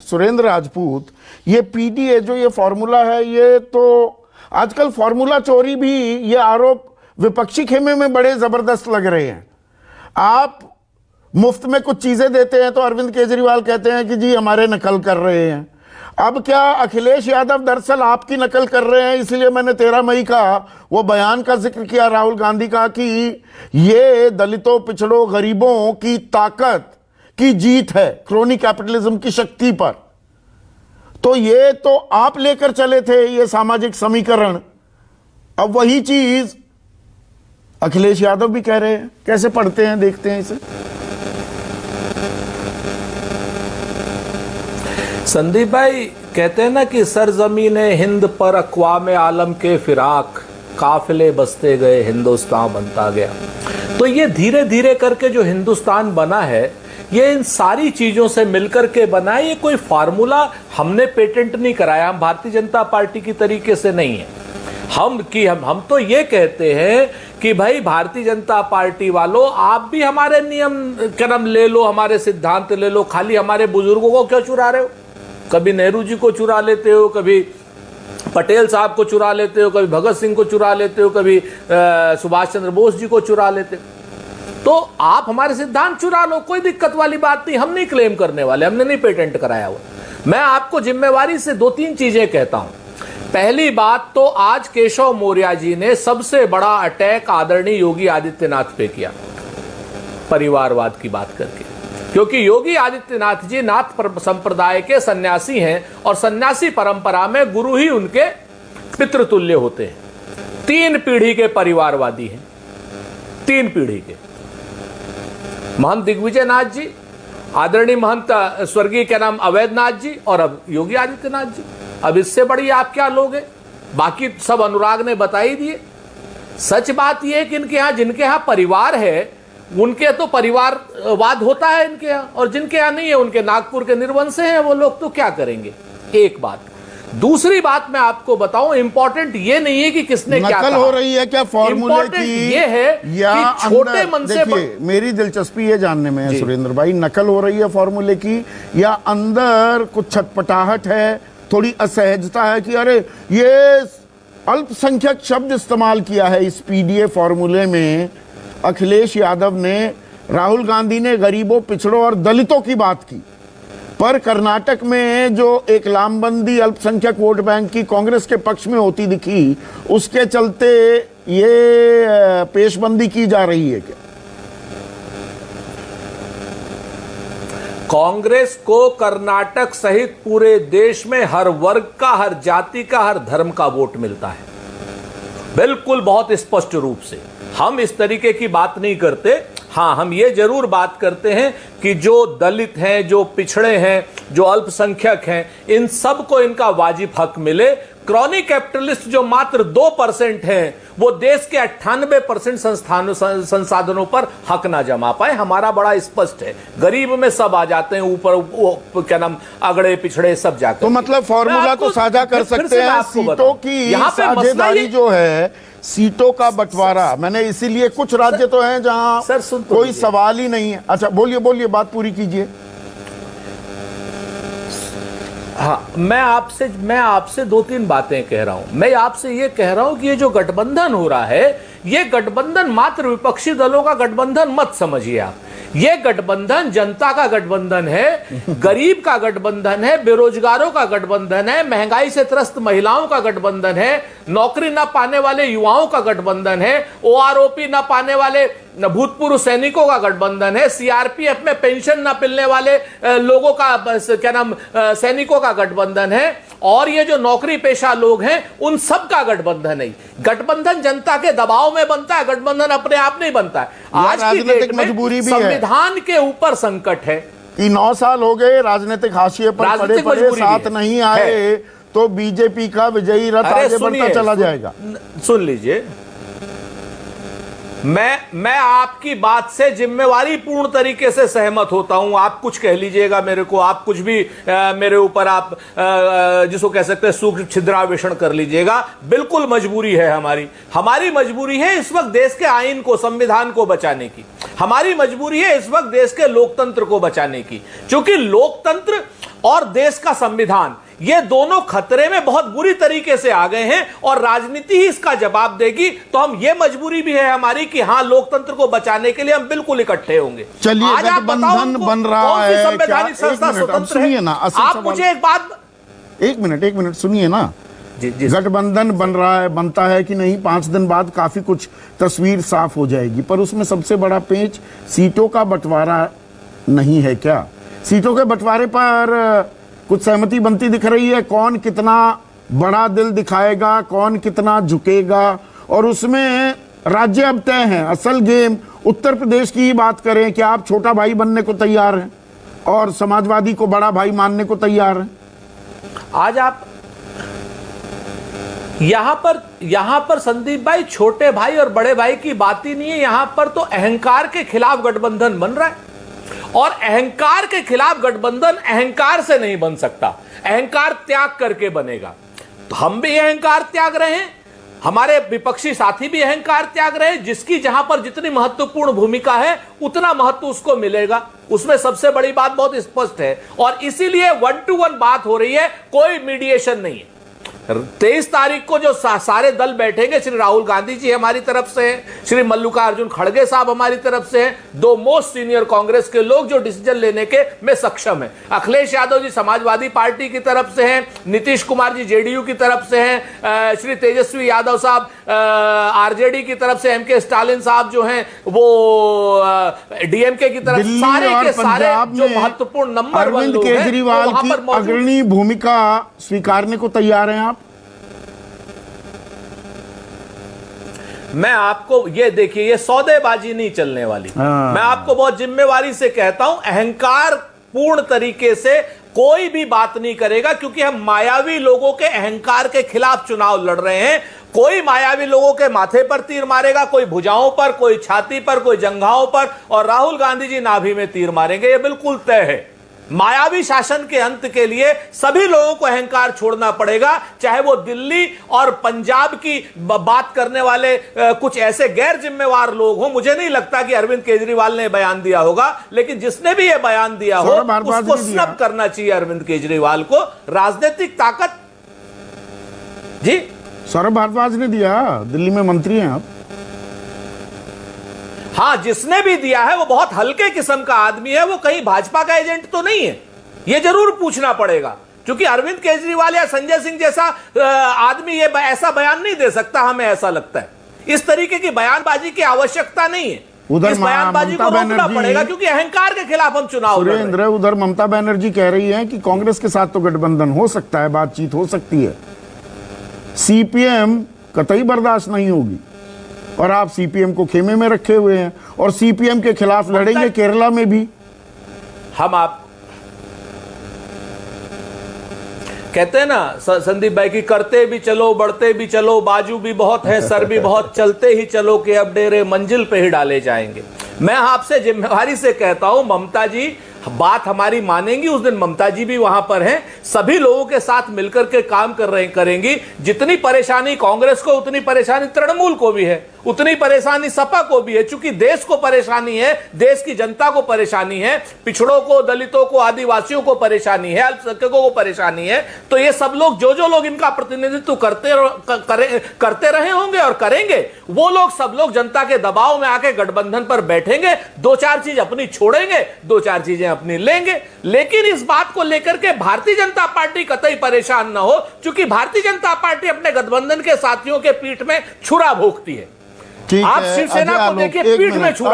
सुरेंद्र राजपूत, ये पीडीए जो ये फॉर्मूला है, ये तो आजकल फॉर्मूला चोरी भी, ये आरोप विपक्षी खेमे में बड़े जबरदस्त लग रहे हैं। आप मुफ्त में कुछ चीजें देते हैं तो अरविंद केजरीवाल कहते हैं कि जी हमारे नकल कर रहे हैं। अब क्या अखिलेश यादव दरअसल आपकी नकल कर रहे हैं? इसलिए मैंने 13 मई का वो बयान का जिक्र किया राहुल गांधी का कि ये दलितों, पिछड़ों, गरीबों की ताकत की जीत है क्रोनी कैपिटलिज्म की शक्ति पर। तो ये तो आप लेकर चले थे ये सामाजिक समीकरण, अब वही चीज अखिलेश यादव भी कह रहे हैं। कैसे पढ़ते हैं, देखते हैं इसे? संदीप भाई कहते हैं ना कि सरजमीने हिंद पर अक़वाम आलम के फिराक काफिले बसते गए, हिंदुस्तान बनता गया। तो ये धीरे धीरे करके जो हिंदुस्तान बना है, ये इन सारी चीजों से मिलकर के बना है। ये कोई फार्मूला हमने पेटेंट नहीं कराया, हम भारतीय जनता पार्टी की तरीके से नहीं है। हम तो ये कहते हैं कि भाई भारतीय जनता पार्टी वालों, आप भी हमारे नियम कर्म ले लो, हमारे सिद्धांत ले लो, खाली हमारे बुजुर्गों को क्यों चुरा रहे हो? कभी नेहरू जी को चुरा लेते हो, कभी पटेल साहब को चुरा लेते हो, कभी भगत सिंह को चुरा लेते हो, कभी सुभाष चंद्र बोस जी को चुरा लेते हो। तो आप हमारे सिद्धांत चुरा लो, कोई दिक्कत वाली बात नहीं, हम नहीं क्लेम करने वाले, हमने नहीं पेटेंट कराया हुआ। मैं आपको जिम्मेवारी से 2-3 चीजें कहता हूं। पहली बात तो आज केशव मौर्य जी ने सबसे बड़ा अटैक आदरणीय योगी आदित्यनाथ पे किया, परिवारवाद की बात करके, क्योंकि योगी आदित्यनाथ जी नाथ संप्रदाय के सन्यासी हैं और सन्यासी परंपरा में गुरु ही उनके पितृतुल्य होते हैं। 3 पीढ़ी के परिवारवादी हैं, 3 पीढ़ी के। महंत दिग्विजय नाथ जी, आदरणीय महंत स्वर्गीय क्या नाम अवैधनाथ जी, और अब योगी आदित्यनाथ जी। अब इससे बड़ी आप क्या लोगे? बाकी सब अनुराग ने बता ही दिए। सच बात यह है कि इनके यहां, जिनके यहां परिवार है, उनके तो परिवारवाद होता है इनके यहां, और जिनके यहां नहीं है, उनके नागपुर के निर्वंश हैं वो लोग, तो क्या करेंगे? एक बात। दूसरी बात मैं आपको बताऊं, इंपॉर्टेंट ये नहीं है कि किसने क्या कहा, हो रही है क्या फॉर्मूले की, ये है कि छोटे मन से। मेरी दिलचस्पी ये जानने में है सुरेंद्र भाई, नकल हो रही है फॉर्मूले की या अंदर कुछ छटपटाहट है, थोड़ी असहजता है कि अरे ये अल्पसंख्यक शब्द इस्तेमाल किया है इस पीडीए फॉर्मूले में अखिलेश यादव ने, राहुल गांधी ने गरीबों, पिछड़ों और दलितों की बात की, पर कर्नाटक में जो एक लामबंदी अल्पसंख्यक वोट बैंक की कांग्रेस के पक्ष में होती दिखी, उसके चलते ये पेशबंदी की जा रही है क्या? कांग्रेस को कर्नाटक सहित पूरे देश में हर वर्ग का, हर जाति का, हर धर्म का वोट मिलता है, बिल्कुल बहुत स्पष्ट रूप से। हम इस तरीके की बात नहीं करते। हां, हम ये जरूर बात करते हैं कि जो दलित हैं, जो पिछड़े हैं, जो अल्पसंख्यक हैं, इन सबको इनका वाजिब हक मिले। क्रॉनी कैपिटलिस्ट जो मात्र 2% हैं, वो देश के 98% संसाधनों पर हक ना जमा पाए। हमारा बड़ा स्पष्ट है, गरीब में सब आ जाते हैं, ऊपर क्या नाम अगड़े पिछड़े सब जाकर। तो मतलब फॉर्मूला तो साझा कर सकते हैं, सीटों की साझेदारी जो है, सीटों का बंटवारा। मैंने इसीलिए, कुछ राज्य तो हैं जहां कोई सवाल ही नहीं है। अच्छा, बोलिए बोलिए, बात पूरी कीजिए। हाँ, मैं आपसे 2-3 बातें कह रहा हूं। मैं आपसे ये कह रहा हूं कि ये जो गठबंधन हो रहा है, ये गठबंधन मात्र विपक्षी दलों का गठबंधन मत समझिए आप। ये गठबंधन जनता का गठबंधन है, गरीब का गठबंधन है, बेरोजगारों का गठबंधन है, महंगाई से त्रस्त महिलाओं का गठबंधन है, नौकरी न पाने वाले युवाओं का गठबंधन है, ओआरओपी न पाने वाले भूतपूर्व सैनिकों का गठबंधन है, सीआरपीएफ में पेंशन न मिलने वाले लोगों का क्या नाम सैनिकों का गठबंधन है, और ये जो नौकरी पेशा लोग हैं उन सब का गठबंधन है। गठबंधन जनता के दबाव में बनता है, गठबंधन अपने आप नहीं बनता है। आज की डेट में संविधान के ऊपर संकट है कि 9 साल हो गए राजनीतिक हाशिए पर पड़े, साथ नहीं आए तो बीजेपी का विजयी रथ आगे बढ़ता चला जाएगा। सुन लीजिए, मैं आपकी बात से जिम्मेवारी पूर्ण तरीके से सहमत होता हूं। आप कुछ कह लीजिएगा मेरे को, आप कुछ भी मेरे ऊपर आप जिसको कह सकते हैं सूक्ष्म छिद्रावेषण कर लीजिएगा। बिल्कुल मजबूरी है हमारी मजबूरी है इस वक्त देश के आईन को, संविधान को बचाने की। हमारी मजबूरी है इस वक्त देश के लोकतंत्र को बचाने की, क्योंकि लोकतंत्र और देश का संविधान ये दोनों खतरे में बहुत बुरी तरीके से आ गए हैं और राजनीति ही इसका जवाब देगी। तो हम ये मजबूरी भी है हमारी कि हां, लोकतंत्र को बचाने के लिए हम बिल्कुल इकट्ठे होंगे। चलिए, गठबंधन बन रहा है, संवैधानिक संस्था स्वतंत्र है ना? आप मुझे एक बात, एक मिनट सुनिए ना जी। गठबंधन बन रहा है, बनता है कि नहीं, 5 दिन बाद काफी कुछ तस्वीर साफ हो जाएगी, पर उसमें सबसे बड़ा पेंच सीटों का बंटवारा नहीं है क्या? सीटों के बंटवारे पर कुछ सहमति बनती दिख रही है। कौन कितना बड़ा दिल दिखाएगा, कौन कितना झुकेगा, और उसमें राज्य अब तय है। असल गेम उत्तर प्रदेश की ही बात करें कि आप छोटा भाई बनने को तैयार हैं और समाजवादी को बड़ा भाई मानने को तैयार हैं। आज आप यहां पर संदीप भाई, छोटे भाई और बड़े भाई की बात ही नहीं है। यहां पर तो अहंकार के खिलाफ गठबंधन बन रहा है, और अहंकार के खिलाफ गठबंधन अहंकार से नहीं बन सकता, अहंकार त्याग करके बनेगा। तो हम भी अहंकार त्याग रहे हैं, हमारे विपक्षी साथी भी अहंकार त्याग रहे हैं। जिसकी जहां पर जितनी महत्वपूर्ण भूमिका है उतना महत्व उसको मिलेगा। उसमें सबसे बड़ी बात बहुत स्पष्ट है, और इसीलिए 1 to 1 बात हो रही है, कोई मीडिएशन नहीं है। 23 तारीख को जो सारे दल बैठेंगे, श्री राहुल गांधी जी हमारी तरफ से हैं, श्री मल्लिकार्जुन खड़गे साहब हमारी तरफ से हैं, 2 मोस्ट सीनियर कांग्रेस के लोग जो डिसीजन लेने के में सक्षम है। अखिलेश यादव जी समाजवादी पार्टी की तरफ से हैं, नीतीश कुमार जी जेडीयू की तरफ से हैं, श्री तेजस्वी यादव साहब आरजेडी की तरफ से, एमके स्टालिन साहब जो हैं वो डीएमके की तरफ, सारे के सारे जो महत्वपूर्ण नंबर अरविंद केजरीवाल की अग्रणी भूमिका स्वीकारने को तैयार हैं आप? मैं आपको ये देखिए, ये सौदेबाजी नहीं चलने वाली। मैं आपको बहुत जिम्मेवारी से कहता हूं, अहंकार पूर्ण तरीके से कोई भी बात नहीं करेगा, क्योंकि हम मायावी लोगों के अहंकार के खिलाफ चुनाव लड़ रहे हैं। कोई मायावी लोगों के माथे पर तीर मारेगा, कोई भुजाओं पर, कोई छाती पर, कोई जंघाओं पर, और राहुल गांधी जी नाभि में तीर मारेंगे, यह बिल्कुल तय है। मायावी शासन के अंत के लिए सभी लोगों को अहंकार छोड़ना पड़ेगा, चाहे वो दिल्ली और पंजाब की बात करने वाले कुछ ऐसे गैर जिम्मेवार लोग हों। मुझे नहीं लगता कि अरविंद केजरीवाल ने बयान दिया होगा, लेकिन जिसने भी ये बयान दिया हो उसको स्नब करना चाहिए अरविंद केजरीवाल को। राजनीतिक ताकत जी, सौरभ भारद्वाज ने दिया, दिल्ली में मंत्री हैं आप। हां, जिसने भी दिया है वो बहुत हल्के किस्म का आदमी है, वो कहीं भाजपा का एजेंट तो नहीं है, ये जरूर पूछना पड़ेगा, क्योंकि अरविंद केजरीवाल या संजय सिंह जैसा आदमी ये ऐसा बयान नहीं दे सकता, हमें ऐसा लगता है। इस तरीके की बयानबाजी की आवश्यकता नहीं है। उधर इस बयानबाजी को रोकना पड़ेगा, क्योंकि अहंकार के खिलाफ हम चुनाव लड़ रहे हैं। सुरेंद्र, उधर ममता बनर्जी कह रही है कि कांग्रेस के साथ तो गठबंधन हो सकता है, बातचीत हो सकती है, सीपीएम कतई बर्दाश्त नहीं होगी, और आप सीपीएम को खेमे में रखे हुए हैं और सीपीएम के खिलाफ लड़ेंगे केरला में भी। हम आप कहते हैं ना संदीप भाई की, करते भी चलो, बढ़ते भी चलो, बाजू भी बहुत है, सर भी बहुत, चलते ही चलो कि अब डेरे मंजिल पे ही डाले जाएंगे। मैं आपसे जिम्मेवारी से कहता हूं, ममता जी बात हमारी मानेंगी, उस दिन ममता जी भी वहां पर हैं, सभी लोगों के साथ मिलकर के काम करेंगी। जितनी परेशानी कांग्रेस को, उतनी परेशानी तृणमूल को भी है, उतनी परेशानी सपा को भी है, क्योंकि देश को परेशानी है, देश की जनता को परेशानी है, पिछड़ों को, दलितों को, आदिवासियों को परेशानी है, अल्पसंख्यकों को परेशानी है। तो ये सब लोग, जो लोग इनका प्रतिनिधित्व करते रहे होंगे और करेंगे, वो लोग सब लोग जनता के दबाव में आके गठबंधन पर बैठेंगे, 2-4 चीज अपनी छोड़ेंगे, 2-4 चीजें अपनी लेंगे। लेकिन इस बात को लेकर के भारतीय जनता पार्टी कतई परेशान ना हो, क्योंकि भारतीय जनता पार्टी अपने गठबंधन के साथियों के पीठ में छुरा भोंकती है। आप शिवसेना को देखिए, पीठ में छुरा